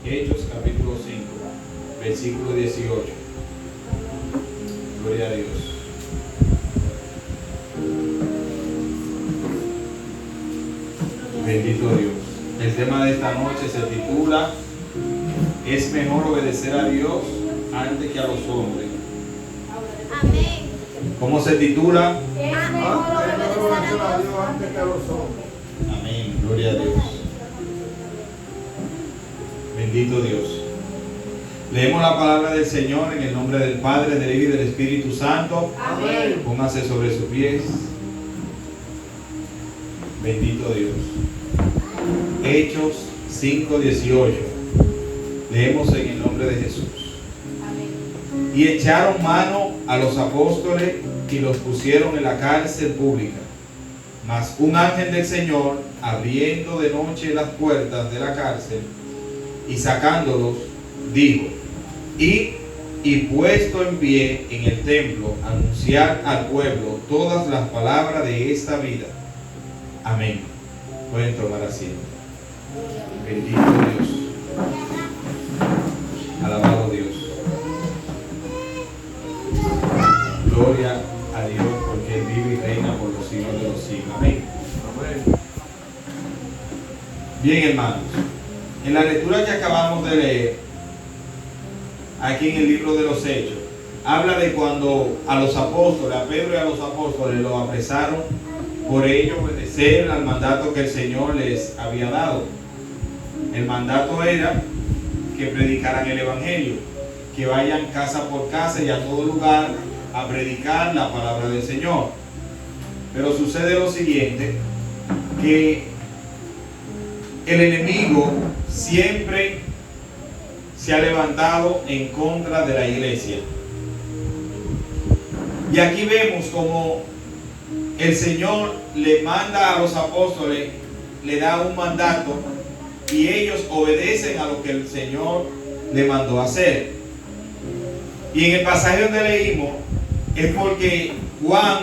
Hechos capítulo 5, versículo 18. Gloria a Dios. Bendito Dios. El tema de esta noche se titula: ¿es mejor obedecer a Dios antes que a los hombres? Amén. ¿Cómo se titula? Es mejor obedecer a Dios antes que a los hombres. Amén. Gloria a Dios. Bendito Dios. Leemos la palabra del Señor en el nombre del Padre, del Hijo y del Espíritu Santo. Amén. Póngase sobre sus pies. Bendito Dios. Hechos 5:18. Leemos en el nombre de Jesús. Amén. Y echaron mano a los apóstoles y los pusieron en la cárcel pública. Mas un ángel del Señor, abriendo de noche las puertas de la cárcel y sacándolos, dijo: id y puesto en pie en el templo, anunciar al pueblo todas las palabras de esta vida. Amén. Pueden tomar asiento. Bendito Dios. Alabado Dios. Gloria a Dios, porque Él vive y reina por los siglos de los siglos. Amén. Bien, hermanos, en la lectura que acabamos de leer, aquí en el libro de los Hechos, habla de cuando a los apóstoles, a Pedro y a los apóstoles, los apresaron por ello obedecer al mandato que el Señor les había dado. El mandato era que predicaran el Evangelio, que vayan casa por casa y a todo lugar a predicar la palabra del Señor. Pero sucede lo siguiente, que el enemigo siempre se ha levantado en contra de la iglesia. Y aquí vemos como el Señor le manda a los apóstoles, le da un mandato y ellos obedecen a lo que el Señor le mandó hacer. Y en el pasaje donde leímos es porque Juan,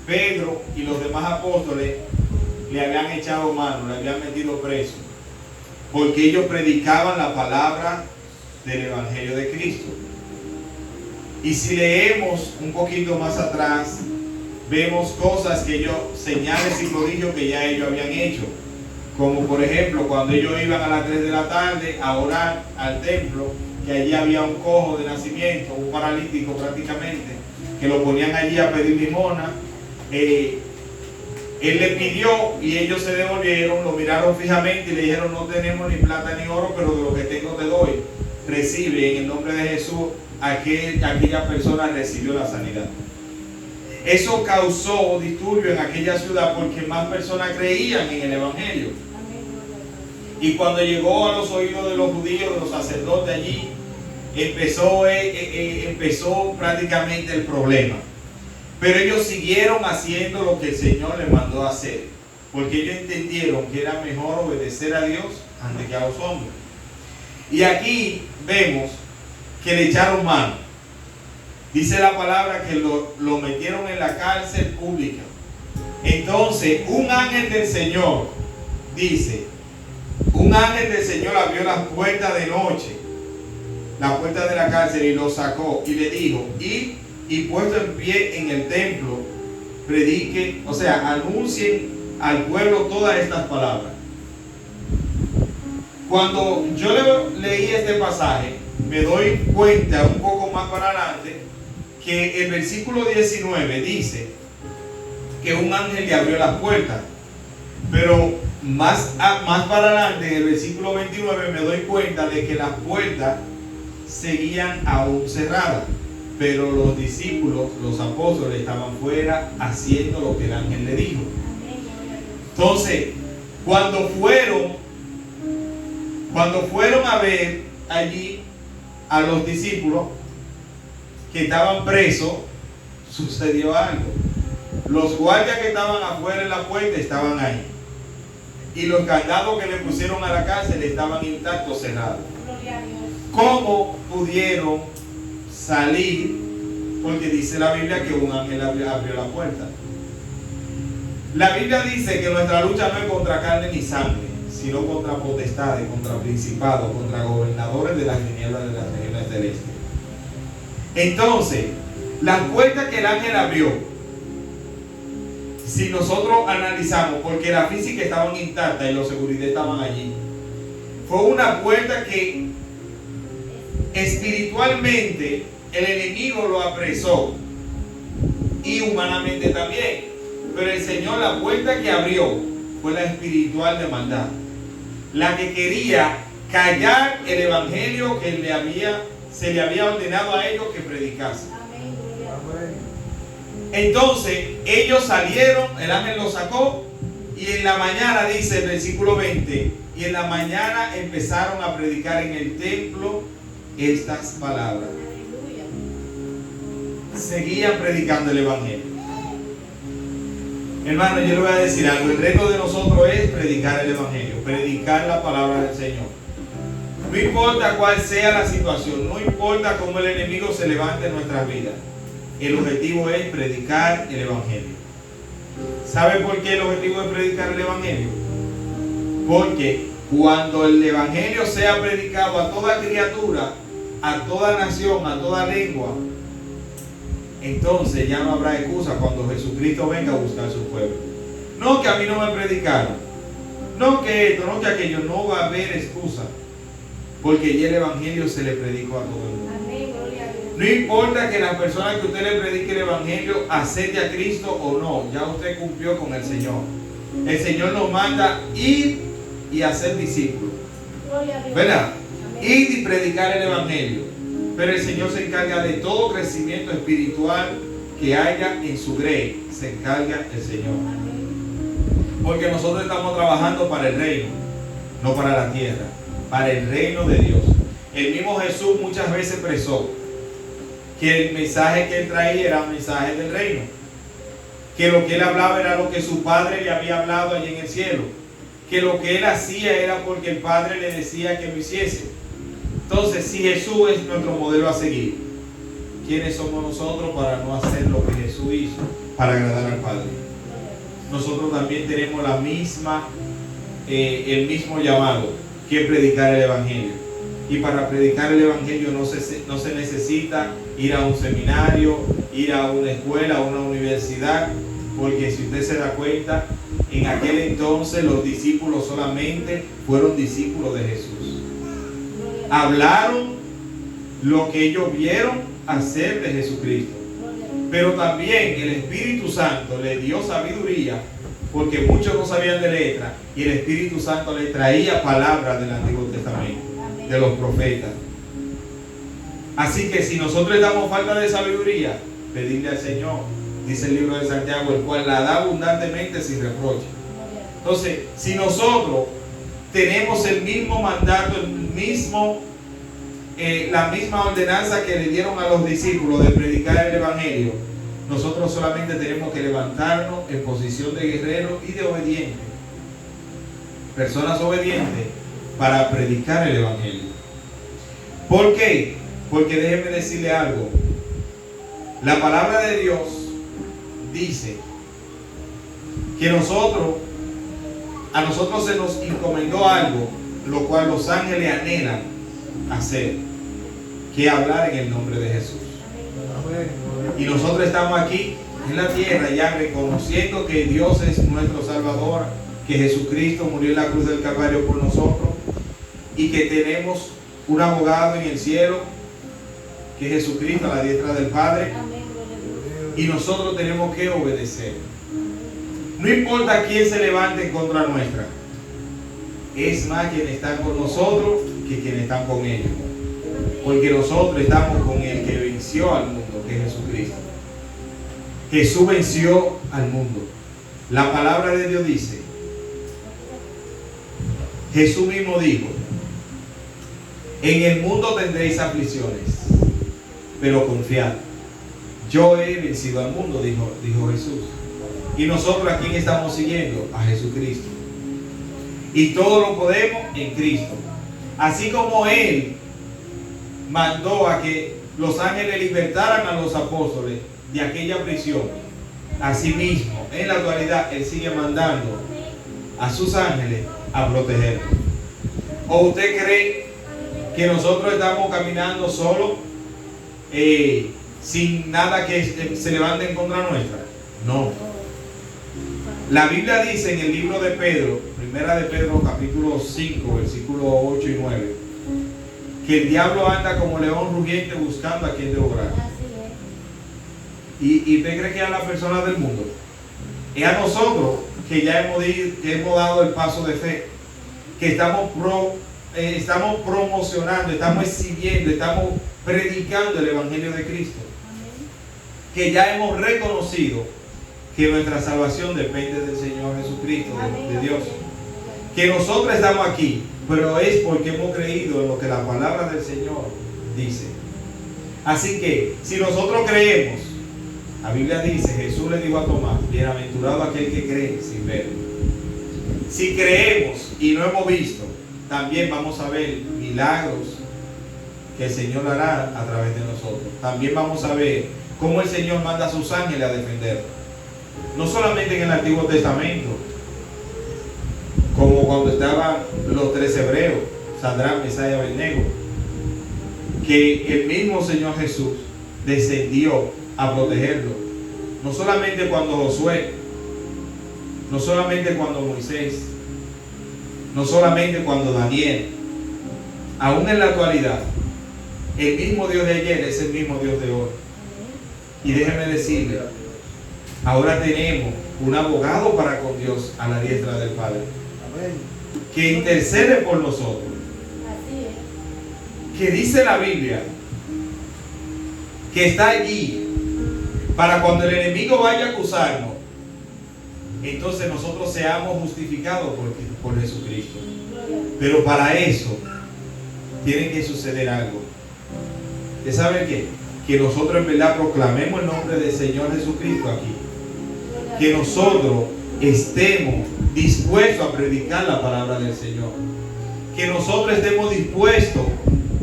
Pedro y los demás apóstoles le habían echado mano, le habían metido preso, porque ellos predicaban la palabra del Evangelio de Cristo. Y si leemos un poquito más atrás, vemos cosas que ellos, señales y prodigios que ya ellos habían hecho, como por ejemplo cuando ellos iban a las 3 de la tarde a orar al templo, que allí había un cojo de nacimiento, un paralítico prácticamente, que lo ponían allí a pedir limosna. Él le pidió y ellos se devolvieron, lo miraron fijamente y le dijeron: no tenemos ni plata ni oro, pero de lo que tengo te doy. Recibe en el nombre de Jesús. Aquella persona recibió la sanidad. Eso causó disturbio en aquella ciudad porque más personas creían en el Evangelio. Y cuando llegó a los oídos de los judíos, de los sacerdotes allí, empezó prácticamente el problema. Pero ellos siguieron haciendo lo que el Señor les mandó a hacer, porque ellos entendieron que era mejor obedecer a Dios antes que a los hombres. Y aquí vemos que le echaron mano. Dice la palabra que lo metieron en la cárcel pública. Entonces un ángel del Señor, dice, un ángel del Señor abrió las puertas de noche, la puerta de la cárcel, y lo sacó y le dijo: id y puesto en pie en el templo, predique, o sea, anuncien al pueblo todas estas palabras. Cuando yo leí este pasaje, me doy cuenta un poco más para adelante que el versículo 19 dice que un ángel le abrió las puertas, pero más para adelante en el versículo 29 me doy cuenta de que las puertas seguían aún cerradas, pero los discípulos, los apóstoles, estaban fuera haciendo lo que el ángel le dijo. Entonces, cuando fueron a ver allí a los discípulos que estaban presos, sucedió algo. Los guardias que estaban afuera en la puerta estaban ahí, y los candados que le pusieron a la cárcel estaban intactos, cerrados. ¿Cómo pudieron salir? Porque dice la Biblia que un ángel abrió la puerta. La Biblia dice que nuestra lucha no es contra carne ni sangre, sino contra potestades, contra principados, contra gobernadores de las tinieblas de las regiones celestes. Entonces, las puertas que el ángel abrió, si nosotros analizamos, porque la física estaban intacta y los seguridad estaban allí, fue una puerta que espiritualmente el enemigo lo apresó y humanamente también. Pero el Señor, la puerta que abrió fue la espiritual de maldad, la que quería callar el evangelio que se le había ordenado a ellos que predicasen. Entonces ellos salieron, el ángel los sacó, y en la mañana, dice el versículo 20, y en la mañana empezaron a predicar en el templo estas palabras. Seguían predicando el evangelio. Hermano, yo le voy a decir algo. El reto de nosotros es predicar el evangelio, predicar la palabra del Señor. No importa cuál sea la situación, no importa cómo el enemigo se levante en nuestras vidas. El objetivo es predicar el evangelio. ¿Sabe por qué el objetivo es predicar el evangelio? Porque cuando el evangelio sea predicado a toda criatura, a toda nación, a toda lengua, entonces ya no habrá excusa cuando Jesucristo venga a buscar su pueblo. No que a mí no me predicaron, no que esto, no que aquello, no va a haber excusa, porque ya el evangelio se le predicó a todo el mundo. No importa que las personas que usted le predique el evangelio acepte a Cristo o no, ya usted cumplió con el Señor. El Señor nos manda ir y hacer discípulos, ¿verdad? Ir y predicar el evangelio. Pero el Señor se encarga de todo crecimiento espiritual que haya en su grey. Se encarga el Señor. Porque nosotros estamos trabajando para el reino, no para la tierra, para el reino de Dios. El mismo Jesús muchas veces expresó que el mensaje que él traía era un mensaje del reino, que lo que él hablaba era lo que su Padre le había hablado allí en el cielo, que lo que él hacía era porque el Padre le decía que lo hiciese. Entonces, si Jesús es nuestro modelo a seguir, ¿quiénes somos nosotros para no hacer lo que Jesús hizo para agradar al Padre? Nosotros también tenemos el mismo llamado, que es predicar el evangelio. Y para predicar el evangelio no se necesita ir a un seminario, ir a una escuela, a una universidad, porque si usted se da cuenta, en aquel entonces los discípulos solamente fueron discípulos de Jesús. Hablaron lo que ellos vieron hacer de Jesucristo, pero también el Espíritu Santo le dio sabiduría, porque muchos no sabían de letra, y el Espíritu Santo le traía palabras del Antiguo Testamento, de los profetas. Así que si nosotros damos falta de sabiduría, pedirle al Señor, dice el libro de Santiago, el cual la da abundantemente sin reproche. Entonces, si nosotros tenemos el mismo mandato, la misma ordenanza que le dieron a los discípulos de predicar el evangelio, nosotros solamente tenemos que levantarnos en posición de guerreros y de obedientes, personas obedientes, para predicar el evangelio. ¿Por qué? Porque déjeme decirle algo. La palabra de Dios dice que a nosotros se nos encomendó algo, lo cual los ángeles anhelan hacer, que es hablar en el nombre de Jesús. Y nosotros estamos aquí en la tierra ya reconociendo que Dios es nuestro Salvador, que Jesucristo murió en la cruz del Calvario por nosotros, y que tenemos un abogado en el cielo, que es Jesucristo a la diestra del Padre. Y nosotros tenemos que obedecer. No importa quién se levante en contra nuestra, es más quienes están con nosotros que quienes están con ellos, porque nosotros estamos con el que venció al mundo, que es Jesucristo. Jesús venció al mundo. La palabra de Dios dice, Jesús mismo dijo, en el mundo tendréis aflicciones, pero confiad, yo he vencido al mundo, dijo Jesús. Y nosotros a quién estamos siguiendo, a Jesucristo. Y todo lo podemos en Cristo. Así como Él mandó a que los ángeles libertaran a los apóstoles de aquella prisión, Asimismo, en la actualidad, Él sigue mandando a sus ángeles a protegernos. ¿O usted cree que nosotros estamos caminando solo, sin nada que se levante en contra nuestra? No. La Biblia dice en el libro de Pedro, primera de Pedro capítulo 5, versículos 8 y 9, que el diablo anda como león rugiente buscando a quien devorar. ¿Y usted cree que a las personas del mundo? Es a nosotros que ya hemos dado el paso de fe, que estamos promocionando, estamos exhibiendo, estamos predicando el Evangelio de Cristo, que ya hemos reconocido que nuestra salvación depende del Señor Jesucristo, de Dios, que nosotros estamos aquí, pero es porque hemos creído en lo que la palabra del Señor dice. Así que si nosotros creemos, la Biblia dice, Jesús le dijo a Tomás, bienaventurado aquel que cree sin ver. Si creemos y no hemos visto, también vamos a ver milagros que el Señor hará a través de nosotros. También vamos a ver cómo el Señor manda a sus ángeles a defendernos. No solamente en el Antiguo Testamento, como cuando estaban los 3 hebreos, Sadrach, Mesach y Abednego, que el mismo Señor Jesús descendió a protegerlo. No solamente cuando Josué, no solamente cuando Moisés, no solamente cuando Daniel, aún en la actualidad, el mismo Dios de ayer es el mismo Dios de hoy. Y déjenme decirle, ahora tenemos un abogado para con Dios a la diestra del Padre, que intercede por nosotros, que dice la Biblia que está allí para cuando el enemigo vaya a acusarnos, entonces nosotros seamos justificados por Jesucristo. Pero para eso tiene que suceder algo. ¿Usted sabe qué? Que nosotros en verdad proclamemos el nombre del Señor Jesucristo aquí. Que nosotros estemos dispuestos a predicar la palabra del Señor. Que nosotros estemos dispuestos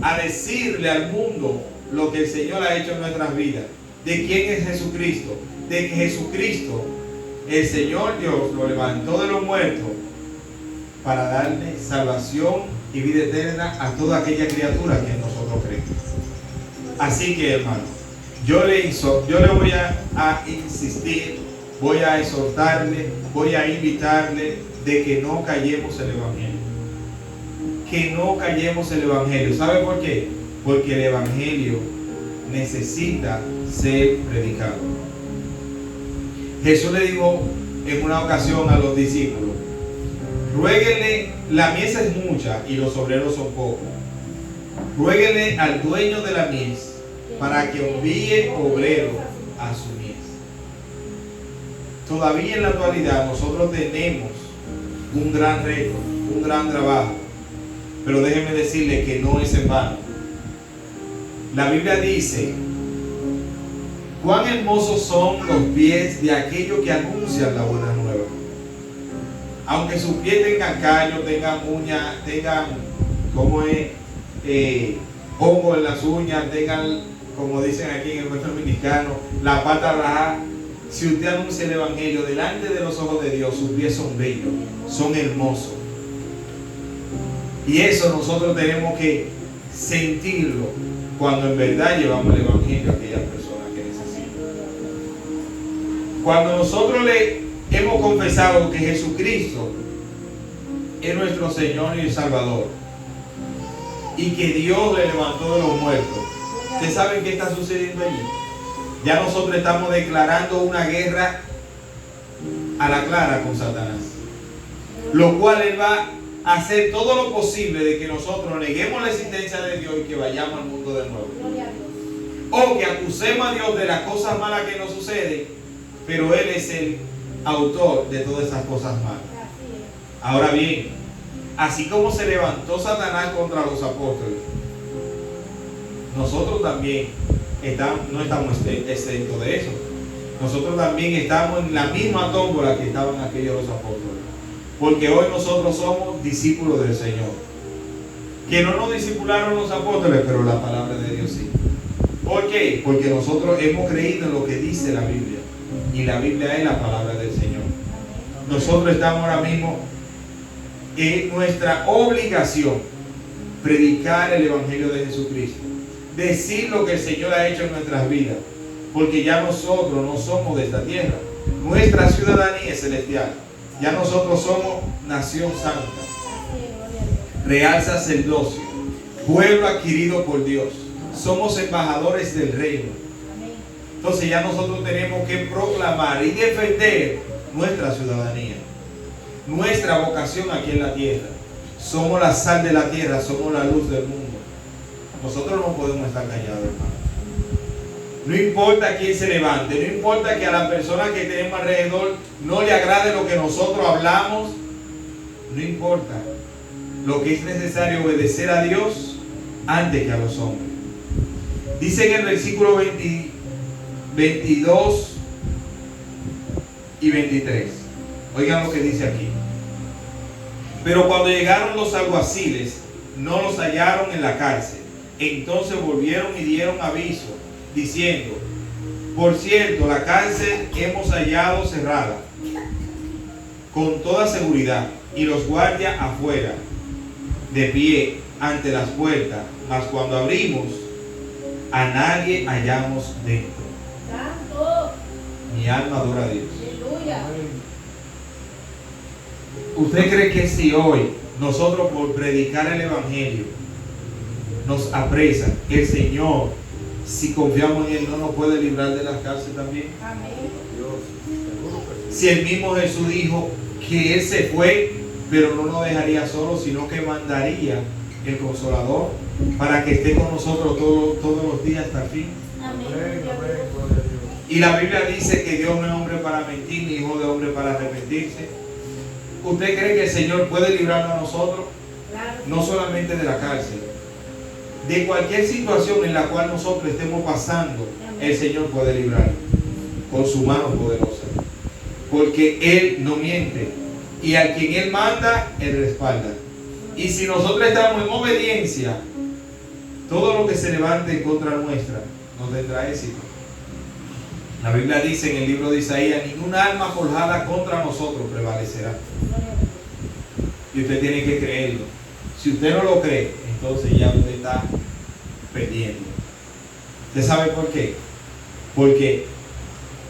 a decirle al mundo lo que el Señor ha hecho en nuestras vidas. De quién es Jesucristo. De que Jesucristo, el Señor Dios, lo levantó de los muertos para darle salvación y vida eterna a toda aquella criatura que en nosotros creemos. Así que, hermano, yo le voy a insistir, voy a exhortarle, voy a invitarle de que no callemos el Evangelio. Que no callemos el Evangelio. ¿Sabe por qué? Porque el Evangelio necesita ser predicado. Jesús le dijo en una ocasión a los discípulos: ruéguenle, la mies es mucha y los obreros son pocos. Ruéguenle al dueño de la mies para que envíe obreros a su mies. Todavía en la actualidad nosotros tenemos un gran reto, un gran trabajo, pero déjenme decirle que no es en vano. La Biblia dice: cuán hermosos son los pies de aquellos que anuncian la buena nueva. Aunque sus pies tengan callos, tengan uñas, tengan, hongo en las uñas, tengan, como dicen aquí en el pueblo dominicano, la pata rajada. Si usted anuncia el Evangelio delante de los ojos de Dios, sus pies son bellos, son hermosos. Y eso nosotros tenemos que sentirlo cuando en verdad llevamos el Evangelio a aquellas personas que necesitan. Cuando nosotros le hemos confesado que Jesucristo es nuestro Señor y Salvador y que Dios le levantó de los muertos, ¿ustedes saben qué está sucediendo allí? Ya nosotros estamos declarando una guerra a la clara con Satanás, lo cual él va a hacer todo lo posible de que nosotros neguemos la existencia de Dios y que vayamos al mundo de nuevo, o que acusemos a Dios de las cosas malas que nos suceden, pero Él es el autor de todas esas cosas malas. Ahora bien, así como se levantó Satanás contra los apóstoles, nosotros también no estamos exentos de eso. Nosotros también estamos en la misma tómbola que estaban aquellos los apóstoles, porque hoy nosotros somos discípulos del Señor, que no nos discipularon los apóstoles, pero la palabra de Dios sí. ¿Por qué? Porque nosotros hemos creído en lo que dice la Biblia. Y la Biblia es la palabra del Señor. Nosotros estamos ahora mismo en nuestra obligación predicar el Evangelio de Jesucristo, decir lo que el Señor ha hecho en nuestras vidas, porque ya nosotros no somos de esta tierra. Nuestra ciudadanía es celestial. Ya nosotros somos nación santa, real sacerdocio, pueblo adquirido por Dios. Somos embajadores del reino. Entonces ya nosotros tenemos que proclamar y defender nuestra ciudadanía, nuestra vocación aquí en la tierra. Somos la sal de la tierra, somos la luz del mundo. Nosotros no podemos estar callados, hermano. No importa quién se levante, no importa que a la persona que tenemos alrededor no le agrade lo que nosotros hablamos, no importa. Lo que es necesario es obedecer a Dios antes que a los hombres. Dice en el versículo 22 y 23. Oigan lo que dice aquí. Pero cuando llegaron los alguaciles, no los hallaron en la cárcel. Entonces volvieron y dieron aviso, diciendo: por cierto, la cárcel hemos hallado cerrada con toda seguridad, y los guardias afuera, de pie ante las puertas, mas cuando abrimos, a nadie hallamos dentro. Santo. Mi alma adora a Dios. Aleluya. ¿Usted cree que si hoy nosotros por predicar el Evangelio nos apresan, el Señor, si confiamos en Él, no nos puede librar de las cárceles también? Amén. Si el mismo Jesús dijo que Él se fue, pero no nos dejaría solos, sino que mandaría el Consolador para que esté con nosotros todos los días hasta el fin. Amén. Y la Biblia dice que Dios no es hombre para mentir, ni hijo de hombre para arrepentirse. ¿Usted cree que el Señor puede librarnos a nosotros? Claro. No solamente de la cárcel, de cualquier situación en la cual nosotros estemos pasando, el Señor puede librarnos con su mano poderosa, porque Él no miente, y al quien Él manda, Él respalda. Y si nosotros estamos en obediencia, todo lo que se levante en contra nuestra nos tendrá éxito. La Biblia dice en el libro de Isaías: ninguna arma forjada contra nosotros prevalecerá. Y usted tiene que creerlo. Si usted no lo cree, entonces ya usted está perdiendo. ¿Usted sabe por qué? Porque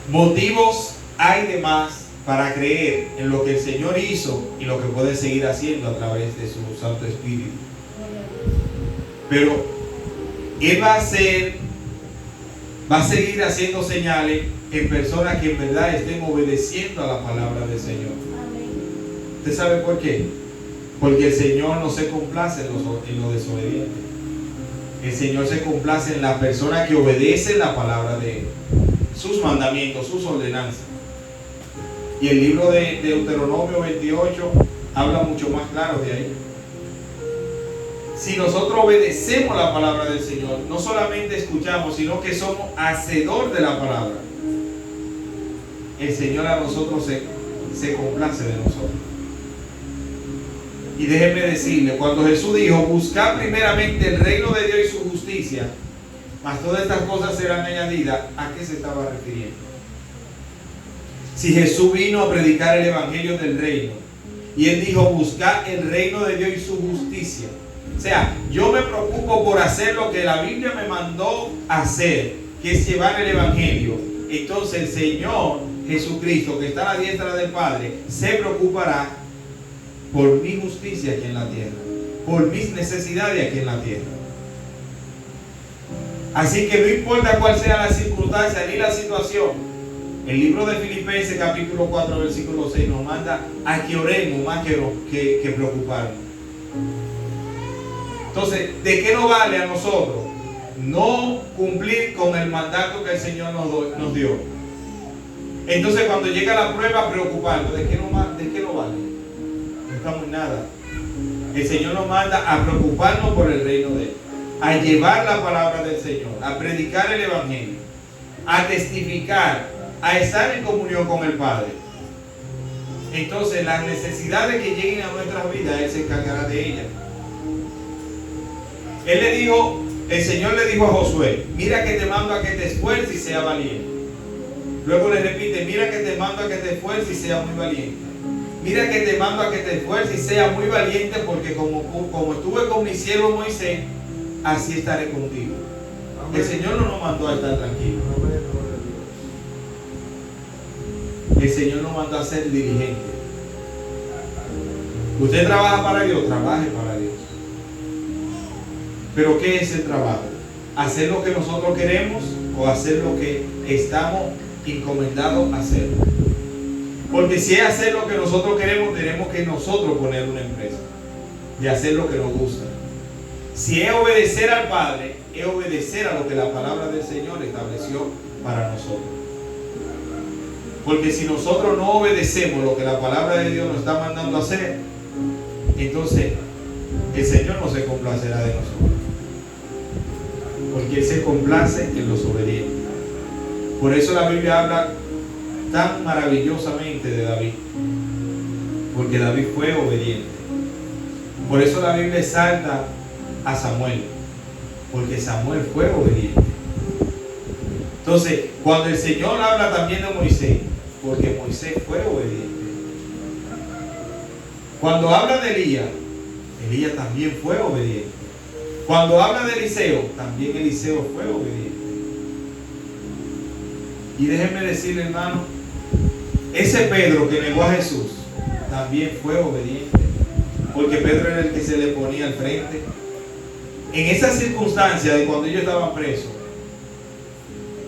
motivos hay de más para creer en lo que el Señor hizo y lo que puede seguir haciendo a través de su Santo Espíritu. Pero Él va a seguir haciendo señales en personas que en verdad estén obedeciendo a la palabra del Señor. Amén. ¿Usted sabe por qué? Porque el Señor no se complace en los desobedientes. El Señor se complace en la persona que obedece la palabra de Él, sus mandamientos, sus ordenanzas. Y el libro de Deuteronomio 28 habla mucho más claro de ahí. Si nosotros obedecemos la palabra del Señor, no solamente escuchamos, sino que somos hacedor de la palabra, el Señor a nosotros se complace de nosotros. Y déjenme decirle, cuando Jesús dijo: buscad primeramente el reino de Dios y su justicia, mas todas estas cosas serán añadidas, ¿a qué se estaba refiriendo? Si Jesús vino a predicar el evangelio del reino, y Él dijo: buscad el reino de Dios y su justicia, o sea, yo me preocupo por hacer lo que la Biblia me mandó hacer, que es llevar el evangelio. Entonces el Señor Jesucristo, que está a la diestra del Padre, se preocupará por mi justicia aquí en la tierra, por mis necesidades aquí en la tierra. Así que no importa cuál sea la circunstancia ni la situación, el libro de Filipenses capítulo 4 versículo 6 nos manda a que oremos más que preocuparnos. Entonces, ¿de qué nos vale a nosotros no cumplir con el mandato que el Señor nos dio? Entonces, cuando llega la prueba, preocuparnos. ¿De qué no vale? No estamos en nada. El Señor nos manda a preocuparnos por el reino de Él, a llevar la palabra del Señor, a predicar el evangelio, a testificar, a estar en comunión con el Padre. Entonces, las necesidades que lleguen a nuestras vidas, Él se encargará de ellas. El Señor le dijo a Josué: mira que te mando a que te esfuerces y sea valiente. Luego le repite, mira que te mando a que te esfuerces y sea muy valiente. Mira que te mando a que te esfuerces y sea muy valiente, porque como estuve con mi siervo Moisés, así estaré contigo. Amén. El Señor no nos mandó a estar tranquilos. Amén. El Señor nos mandó a ser diligentes. Usted trabaja para Dios, trabaje para Dios. Pero ¿qué es el trabajo? ¿Hacer lo que nosotros queremos o hacer lo que estamos encomendados a hacer? Porque si es hacer lo que nosotros queremos, tenemos que nosotros poner una empresa y hacer lo que nos gusta. Si es obedecer al Padre, es obedecer a lo que la palabra del Señor estableció para nosotros. Porque si nosotros no obedecemos lo que la palabra de Dios nos está mandando a hacer, entonces el Señor no se complacerá de nosotros. Porque Él se complace en los obedientes. Por eso la Biblia habla tan maravillosamente de David. Porque David fue obediente. Por eso la Biblia exalta a Samuel. Porque Samuel fue obediente. Entonces, cuando el Señor habla también de Moisés, porque Moisés fue obediente. Cuando habla de Elías, Elías también fue obediente. Cuando habla de Eliseo, también Eliseo fue obediente. Y déjenme decirle, hermano, ese Pedro que negó a Jesús también fue obediente, porque Pedro era el que se le ponía al frente. En esa circunstancia de cuando ellos estaban presos,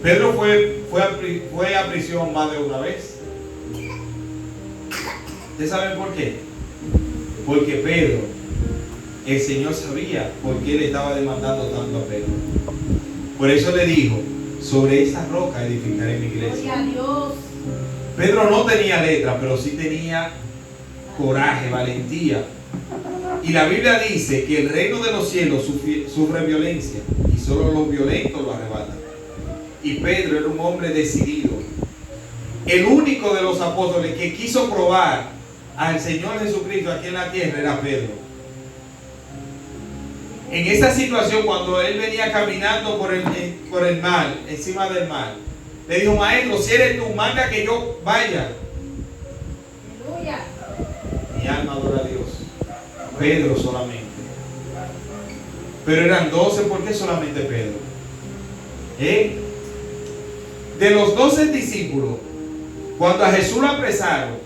Pedro fue a prisión más de una vez. ¿Ustedes saben por qué? Porque Pedro, el Señor sabía por qué le estaba demandando tanto a Pedro. Por eso le dijo, sobre esa roca edificaré mi iglesia. Gloria a Dios. Pedro no tenía letra, pero sí tenía coraje, valentía. Y la Biblia dice que el reino de los cielos sufre violencia y solo los violentos lo arrebatan. Y Pedro era un hombre decidido. El único de los apóstoles que quiso probar al Señor Jesucristo aquí en la tierra era Pedro. En esa situación, cuando él venía caminando por el mar, encima del mar, le dijo, maestro, si eres tú, manda que yo vaya. Aleluya. Mi alma adora a Dios. Pedro solamente. Pero eran 12, ¿por qué solamente Pedro? De los 12 discípulos, cuando a Jesús lo apresaron,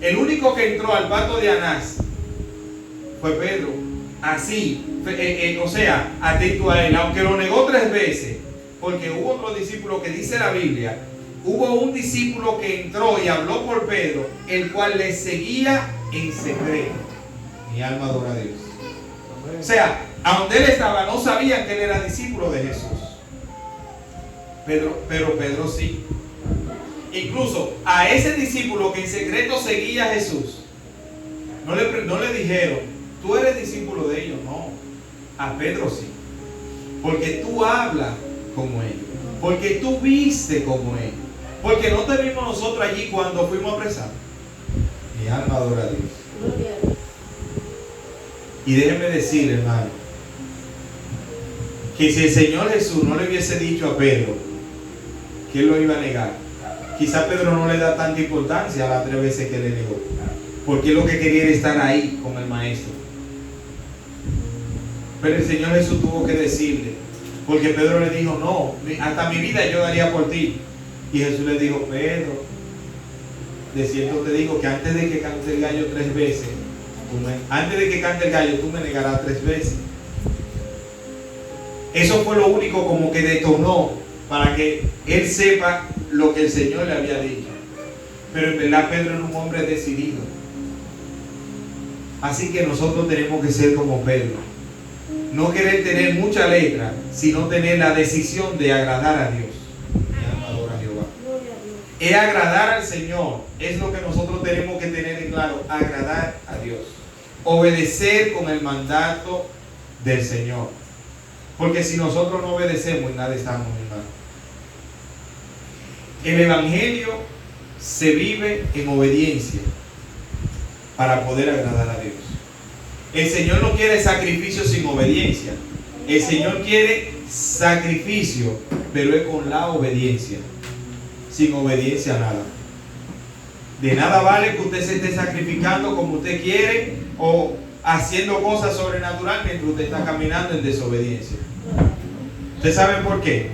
el único que entró al pato de Anás fue Pedro. Así, o sea, atento a él, aunque lo negó 3 veces, porque hubo otro discípulo que dice la Biblia, hubo un discípulo que entró y habló por Pedro, el cual le seguía en secreto. Mi alma adora a Dios. O sea, a donde él estaba no sabían que él era discípulo de Jesús. Pero Pedro sí. Incluso a ese discípulo que en secreto seguía a Jesús, no le dijeron, tú eres discípulo de ellos. No, a Pedro sí. Porque tú hablas como ellos. Porque tú viste como ellos. Porque no te vimos nosotros allí cuando fuimos apresados. Mi alma adora a Dios. Gloria a Dios. Y déjenme decir, hermano, que si el Señor Jesús no le hubiese dicho a Pedro que él lo iba a negar, quizá Pedro no le da tanta importancia a las 3 veces que le negó, porque lo que quería era estar ahí con el maestro. Pero el Señor Jesús tuvo que decirle, porque Pedro le dijo, no, hasta mi vida yo daría por ti. Y Jesús le dijo, Pedro, de cierto te digo que antes de que cante el gallo 3 veces, antes de que cante el gallo, tú me negarás 3 veces. Eso fue lo único como que detonó para que él sepa lo que el Señor le había dicho. Pero en verdad Pedro era un hombre decidido. Así que nosotros tenemos que ser como Pedro. No querer tener mucha letra, sino tener la decisión de agradar a Dios. Mi alma adora a Jehová. Gloria a Dios. Es agradar al Señor. Es lo que nosotros tenemos que tener en claro. Agradar a Dios. Obedecer con el mandato del Señor. Porque si nosotros no obedecemos, en nada estamos, hermano. El Evangelio se vive en obediencia para poder agradar a Dios. El Señor no quiere sacrificio sin obediencia. El Señor quiere sacrificio, pero es con la obediencia. sin obediencia a nada. De nada vale que usted se esté sacrificando como usted quiere o haciendo cosas sobrenaturales mientras usted está caminando en desobediencia. ¿Usted sabe por qué?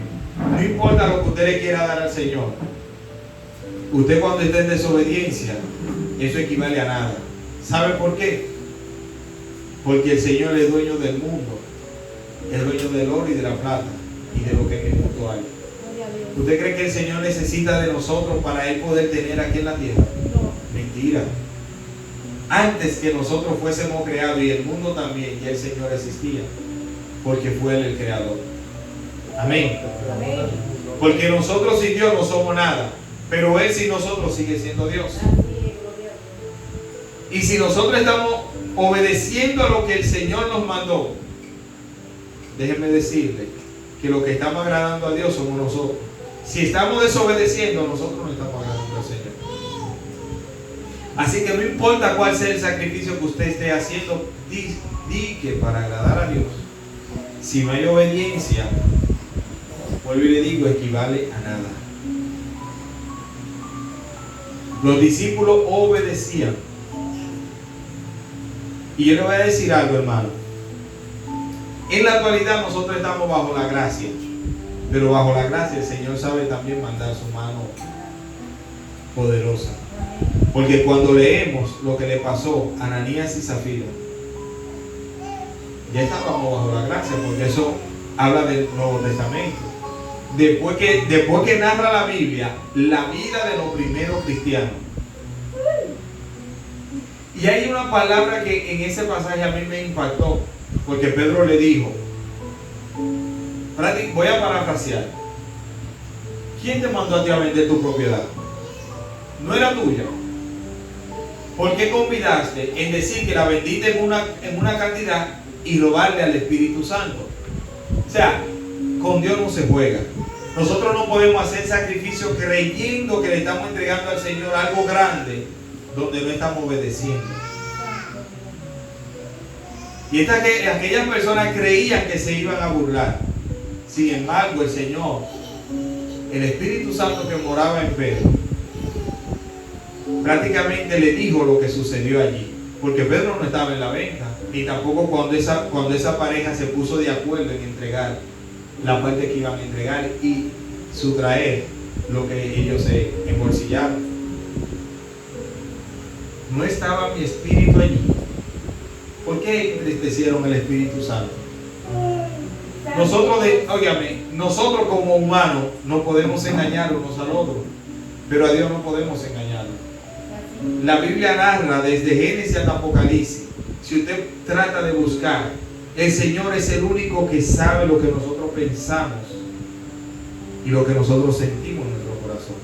No importa lo que usted le quiera dar al Señor. Usted cuando está en desobediencia, eso equivale a nada. ¿Sabe por qué? Porque el Señor es dueño del mundo, es dueño del oro y de la plata y de lo que en el mundo hay. ¿Usted cree que el Señor necesita de nosotros para Él poder tener aquí en la tierra? Mentira. Antes que nosotros fuésemos creados y el mundo también, ya el Señor existía, porque fue Él el creador. Amén. Amén. Porque nosotros sin Dios no somos nada, pero Él sin nosotros sigue siendo Dios. Y si nosotros estamos obedeciendo a lo que el Señor nos mandó, déjenme decirle que lo que estamos agradando a Dios somos nosotros. Si estamos desobedeciendo, nosotros no estamos agradando al Señor. Así que no importa cuál sea el sacrificio que usted esté haciendo, di que para agradar a Dios, si no hay obediencia, vuelvo y le digo, equivale a nada. Los discípulos obedecían. Y yo le voy a decir algo, hermano. En la actualidad nosotros estamos bajo la gracia, pero bajo la gracia el Señor sabe también mandar su mano poderosa. Porque cuando leemos lo que le pasó a Ananías y Zafira, ya estábamos bajo la gracia, porque eso habla del Nuevo Testamento. Después que narra la Biblia, la vida de los primeros cristianos. Y hay una palabra que en ese pasaje a mí me impactó, porque Pedro le dijo, voy a parafrasear, ¿quién te mandó a ti a vender tu propiedad? ¿No era tuya? ¿Por qué convidaste en decir que la vendiste en una cantidad y robarle al Espíritu Santo? O sea, con Dios no se juega. Nosotros no podemos hacer sacrificio creyendo que le estamos entregando al Señor algo grande donde no estamos obedeciendo. Y aquellas personas creían que se iban a burlar. Sin embargo, el Señor, el Espíritu Santo que moraba en Pedro, prácticamente le dijo lo que sucedió allí. Porque Pedro no estaba en la venta, ni tampoco cuando esa pareja se puso de acuerdo en entregar la parte que iban a entregar y sustraer lo que ellos se embolsillaron. No estaba mi espíritu allí. ¿Por qué entristecieron el Espíritu Santo? Nosotros como humanos no podemos engañar unos al otro, pero a Dios no podemos engañarlo. La Biblia narra desde Génesis hasta Apocalipsis. Si usted trata de buscar, el Señor es el único que sabe lo que nosotros pensamos y lo que nosotros sentimos en nuestro corazón.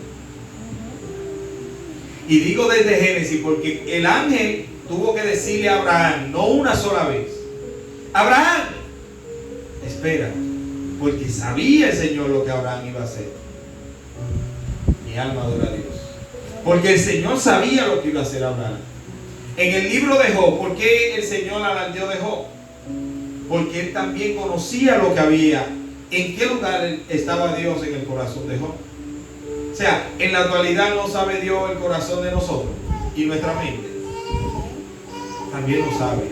Y digo desde Génesis porque el ángel tuvo que decirle a Abraham, no una sola vez, Abraham, espera, porque sabía el Señor lo que Abraham iba a hacer. Mi alma adora a Dios. Porque el Señor sabía lo que iba a hacer Abraham. En el libro de Job, ¿por qué el Señor alardeó de Job? Porque él también conocía lo que había, en qué lugar estaba Dios en el corazón de Job. O sea, en la actualidad no sabe Dios el corazón de nosotros y nuestra mente. También lo sabe.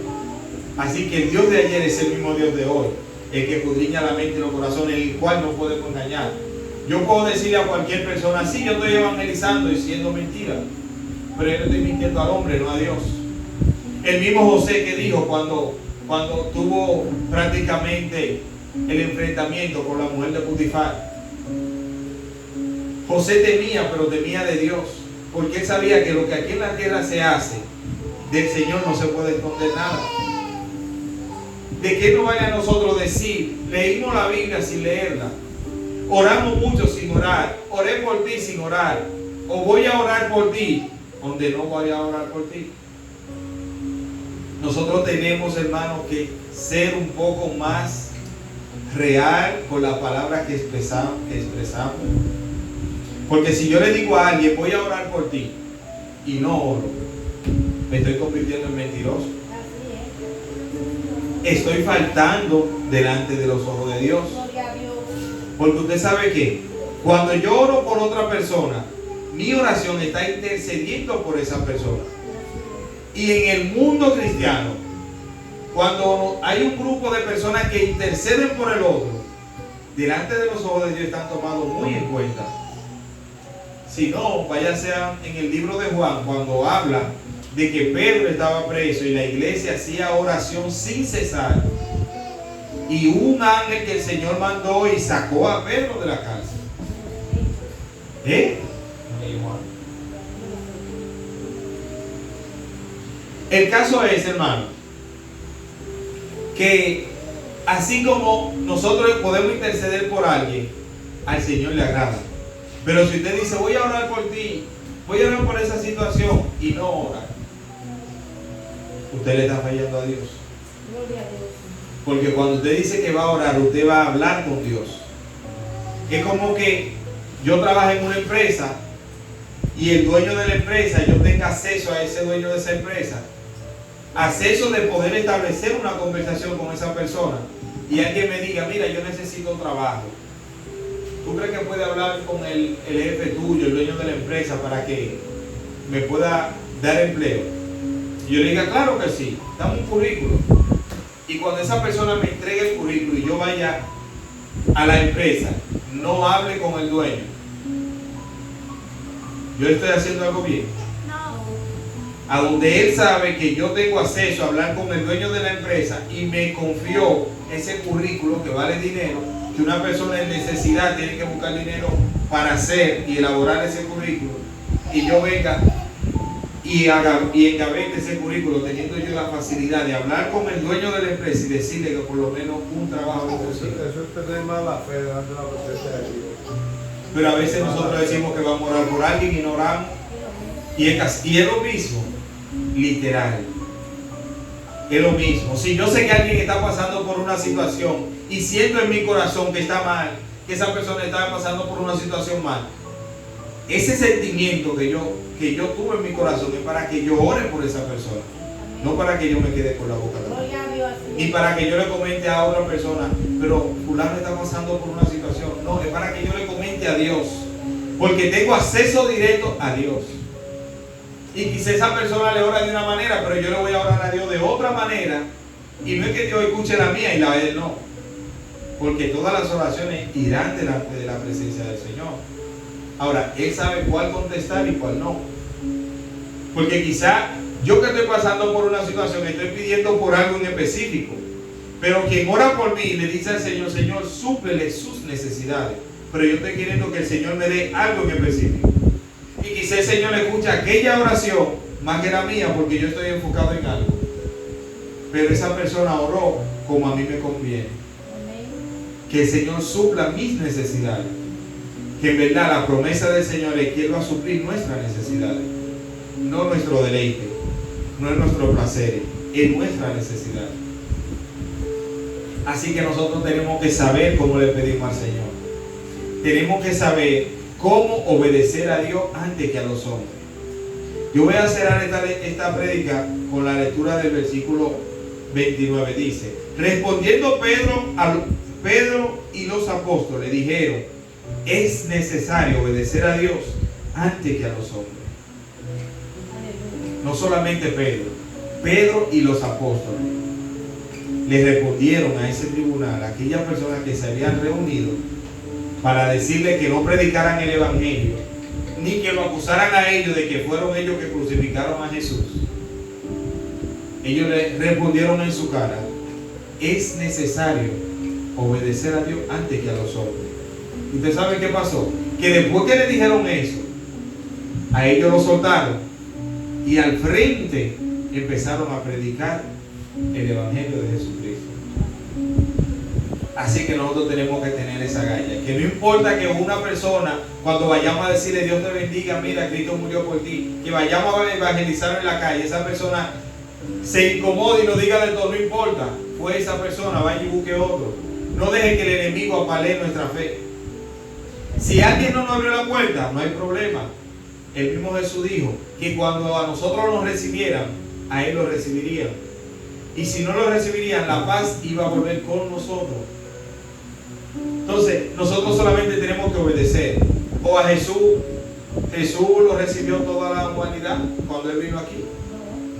Así que el Dios de ayer es el mismo Dios de hoy, el que escudriña la mente y los corazones, el cual no podemos engañar. Yo puedo decirle a cualquier persona, sí, yo estoy evangelizando y siendo mentira, pero yo estoy mintiendo al hombre, no a Dios. El mismo José que dijo cuando tuvo prácticamente el enfrentamiento con la mujer de Potifar, José temía, pero temía de Dios, porque él sabía que lo que aquí en la tierra se hace, del Señor no se puede esconder nada. ¿De qué nos vale a nosotros decir, leímos la Biblia sin leerla? Oramos mucho sin orar, oré por ti sin orar, o voy a orar por ti, donde no voy a orar por ti? Nosotros tenemos, hermanos, que ser un poco más real con la palabra que expresamos. Porque si yo le digo a alguien, voy a orar por ti, y no oro, me estoy convirtiendo en mentiroso. Estoy faltando delante de los ojos de Dios. Porque usted sabe que Cuando yo oro por otra persona, mi oración está intercediendo por esa persona. Y en el mundo cristiano, cuando hay un grupo de personas que interceden por el otro, delante de los ojos de Dios están tomados muy en cuenta. Si no, vaya sea en el libro de Juan, cuando habla de que Pedro estaba preso y la iglesia hacía oración sin cesar, y un ángel que el Señor mandó y sacó a Pedro de la cárcel. El caso es, hermano, que así como nosotros podemos interceder por alguien, al Señor le agrada. Pero si usted dice, voy a orar por ti, voy a orar por esa situación, y no ora, usted le está fallando a Dios. Gloria a Dios. Porque cuando usted dice que va a orar, usted va a hablar con Dios. Es como que yo trabajo en una empresa y el dueño de la empresa, yo tenga acceso a ese dueño de esa empresa, acceso de poder establecer una conversación con esa persona, y alguien me diga, mira, yo necesito trabajo. ¿Tú crees que puede hablar con el jefe tuyo, el dueño de la empresa, para que me pueda dar empleo? Y yo le diga, claro que sí, dame un currículo. Y cuando esa persona me entregue el currículo y yo vaya a la empresa, no hable con el dueño, yo estoy haciendo algo bien. A donde él sabe que yo tengo acceso a hablar con el dueño de la empresa y me confió ese currículo que vale dinero, que una persona en necesidad tiene que buscar dinero para hacer y elaborar ese currículo, y yo venga y engavete ese currículo teniendo yo la facilidad de hablar con el dueño de la empresa y decirle que por lo menos un trabajo le consiga. Eso es tener mala fe delante de la presencia de Dios. Pero a veces nosotros decimos que vamos a orar por alguien y no oramos, y es lo mismo, literal. Es lo mismo. Si yo sé que alguien está pasando por una situación y siento en mi corazón que está mal, que esa persona está pasando por una situación mal, ese sentimiento que yo tuve en mi corazón es para que yo ore por esa persona, no para que yo me quede con la boca tapada. Gloria a Dios. Ni para que yo le comente a otra persona, pero fulano está pasando por una situación. No, es para que yo le comente a Dios, porque tengo acceso directo a Dios. Y quizá esa persona le ora de una manera, pero yo le voy a orar a Dios de otra manera, y no es que Dios escuche la mía y la de él no, porque todas las oraciones irán delante de la presencia del Señor. Ahora, Él sabe cuál contestar y cuál no, porque quizá yo que estoy pasando por una situación estoy pidiendo por algo en específico, pero quien ora por mí le dice al Señor, Señor, súplele sus necesidades, pero yo estoy queriendo que el Señor me dé algo en específico. Y quizá el Señor escucha aquella oración más que la mía, porque yo estoy enfocado en algo, pero esa persona oró como a mí me conviene. Que el Señor supla mis necesidades, que en verdad la promesa del Señor es que Él va a suplir nuestras necesidades, no nuestro deleite, no es nuestro placer, es nuestra necesidad. Así que nosotros tenemos que saber cómo le pedimos al Señor. Tenemos que saber cómo obedecer a Dios antes que a los hombres. Yo voy a cerrar esta prédica con la lectura del versículo 29. Dice, respondiendo Pedro y los apóstoles dijeron, es necesario obedecer a Dios antes que a los hombres. No solamente Pedro y los apóstoles le respondieron a ese tribunal, a aquellas personas que se habían reunido para decirle que no predicaran el evangelio, ni que lo acusaran a ellos de que fueron ellos que crucificaron a Jesús. Ellos le respondieron en su cara, es necesario obedecer a Dios antes que a los hombres. ¿Y usted sabe qué pasó? Que después que le dijeron eso, a ellos lo soltaron y al frente empezaron a predicar el evangelio de Jesucristo. Así que nosotros tenemos que tener esa galla, que no importa que una persona, cuando vayamos a decirle Dios te bendiga, mira, Cristo murió por ti, que vayamos a evangelizar en la calle, esa persona se incomode y nos diga de todo, no importa, fue esa persona, vaya y busque otro. No deje que el enemigo apalee nuestra fe. Si alguien no nos abrió la puerta, no hay problema. El mismo Jesús dijo que cuando a nosotros nos recibieran, a Él lo recibirían. Y si no lo recibirían, la paz iba a volver con nosotros. Entonces, nosotros solamente tenemos que obedecer. O a Jesús. Jesús lo recibió toda la humanidad cuando Él vino aquí.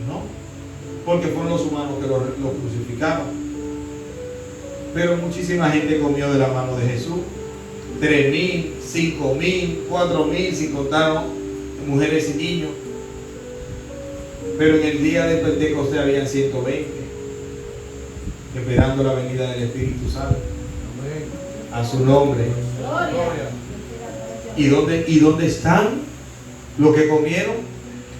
No. Porque fueron los humanos que lo crucificaron. Pero muchísima gente comió de la mano de Jesús. 3,000, 5,000, 4,000, si contaron mujeres y niños. Pero en el día de Pentecostés habían 120, esperando la venida del Espíritu Santo. Amén. A su nombre. Gloria. ¿Y dónde están los que comieron?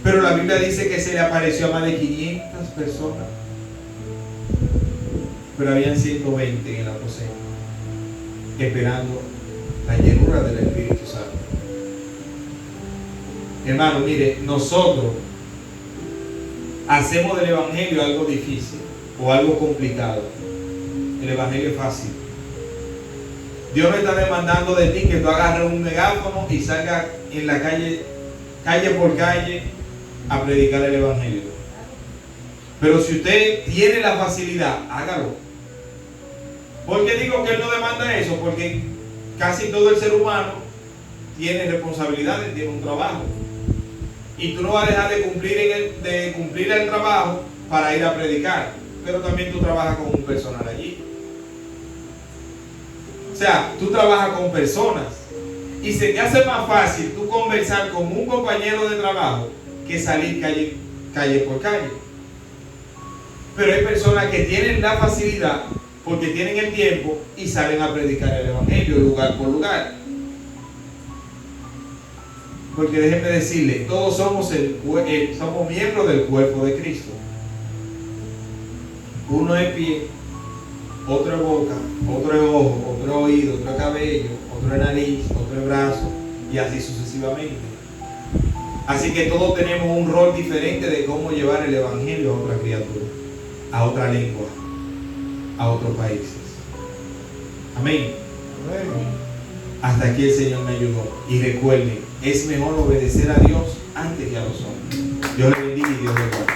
Pero la Biblia dice que se le apareció a más de 500 personas. Pero habían 120 en el aposento, esperando la llenura del Espíritu Santo. Hermano, mire, nosotros hacemos del Evangelio algo difícil o algo complicado. El Evangelio es fácil. Dios no está demandando de ti que tú agarres un megáfono y salgas en la calle, calle por calle, a predicar el Evangelio. Pero si usted tiene la facilidad, hágalo. ¿Por qué digo que Él no demanda eso? Porque casi todo el ser humano tiene responsabilidades, tiene un trabajo. Y tú no vas a dejar de cumplir el trabajo para ir a predicar. Pero también tú trabajas con un personal allí. O sea, tú trabajas con personas. Y se te hace más fácil tú conversar con un compañero de trabajo que salir calle por calle. Pero hay personas que tienen la facilidad porque tienen el tiempo y salen a predicar el Evangelio lugar por lugar. Porque déjenme decirle, todos somos miembros del cuerpo de Cristo. Uno es pie, otro es boca, otro es ojo, otro es oído, otro es cabello, otro es nariz, otro es brazo, y así sucesivamente. Así que todos tenemos un rol diferente de cómo llevar el Evangelio a otra criatura, a otra lengua, a otros países. Amén. Amén. Hasta aquí el Señor me ayudó. Y recuerden, es mejor obedecer a Dios antes que a los hombres. Dios le bendiga y Dios le guarde.